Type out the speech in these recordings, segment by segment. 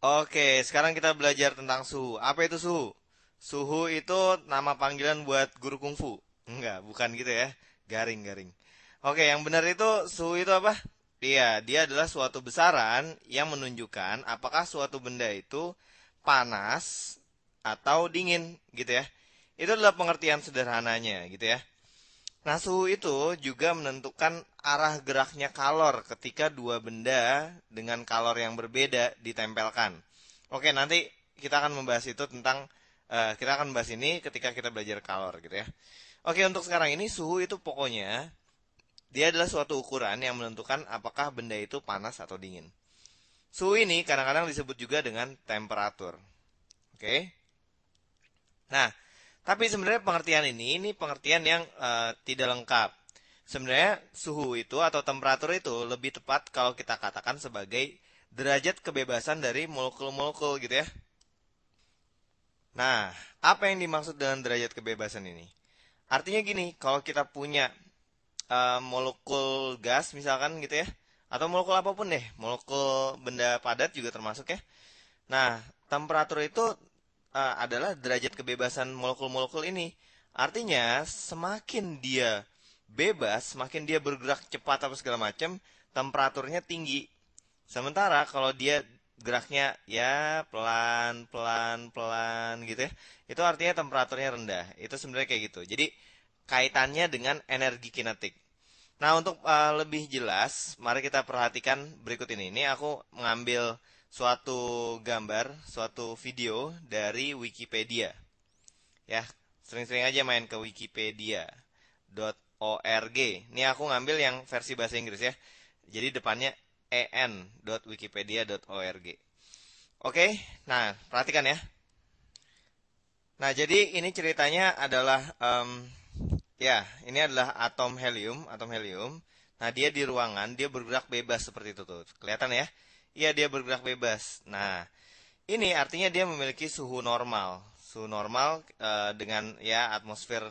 Oke, sekarang kita belajar tentang suhu. Apa itu suhu? Suhu itu nama panggilan buat guru kungfu. Enggak, bukan gitu ya. Garing-garing. Oke, yang benar itu suhu itu apa? Iya, dia adalah suatu besaran yang menunjukkan apakah suatu benda itu panas atau dingin gitu ya. Itu adalah pengertian sederhananya gitu ya. Nah, suhu itu juga menentukan arah geraknya kalor ketika dua benda dengan kalor yang berbeda ditempelkan. Oke, nanti kita akan membahas itu tentang kita akan membahas ini ketika kita belajar kalor gitu ya. Oke, untuk sekarang ini suhu itu pokoknya dia adalah suatu ukuran yang menentukan apakah benda itu panas atau dingin. Suhu ini kadang-kadang disebut juga dengan temperatur. Oke. Nah, tapi sebenarnya pengertian ini pengertian yang tidak lengkap. Sebenarnya suhu itu atau temperatur itu lebih tepat kalau kita katakan sebagai derajat kebebasan dari molekul-molekul gitu ya. Nah, apa yang dimaksud dengan derajat kebebasan ini? Artinya gini, kalau kita punya molekul gas misalkan gitu ya, atau molekul apapun deh, molekul benda padat juga termasuk ya. Nah, temperatur itu adalah derajat kebebasan molekul-molekul ini. Artinya, semakin dia bebas, semakin dia bergerak cepat apa segala macam, temperaturnya tinggi. Sementara kalau dia geraknya ya pelan, pelan, pelan gitu ya, itu artinya temperaturnya rendah. Itu sebenarnya kayak gitu. Jadi kaitannya dengan energi kinetik. Nah, untuk lebih jelas, mari kita perhatikan berikut ini. Ini aku mengambil suatu gambar, suatu video dari Wikipedia. Ya, sering-sering aja main ke wikipedia.org. Ini aku ngambil yang versi bahasa Inggris ya. Jadi depannya en.wikipedia.org. Oke, nah perhatikan ya. Nah, jadi ini ceritanya adalah ya, ini adalah atom helium. Nah, dia di ruangan, dia bergerak bebas seperti itu tuh. Kelihatan ya? Iya, dia bergerak bebas. Nah, ini artinya dia memiliki suhu normal. Suhu normal dengan ya atmosfer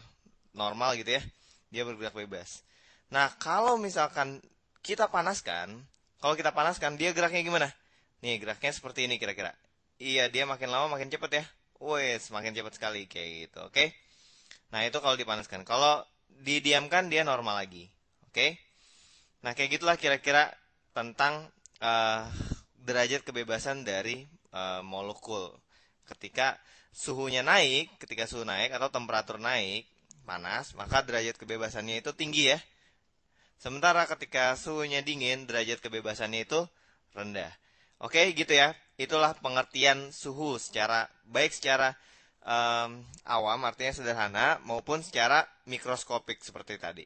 normal gitu ya. Dia bergerak bebas. Nah, kalau misalkan kita panaskan, kalau kita panaskan dia geraknya gimana? Nih, geraknya seperti ini kira-kira. Iya, dia makin lama makin cepat ya. Wes, makin cepat sekali kayak gitu. Oke. Nah, itu kalau dipanaskan. Kalau didiamkan dia normal lagi. Oke. Nah, kayak gitulah kira-kira tentang eh, derajat kebebasan dari molekul. Ketika suhunya naik, ketika suhu naik atau temperatur naik, panas, maka derajat kebebasannya itu tinggi ya. Sementara ketika suhunya dingin, derajat kebebasannya itu rendah. Oke, gitu ya. Itulah pengertian suhu secara baik secara awam, artinya sederhana, maupun secara mikroskopik seperti tadi.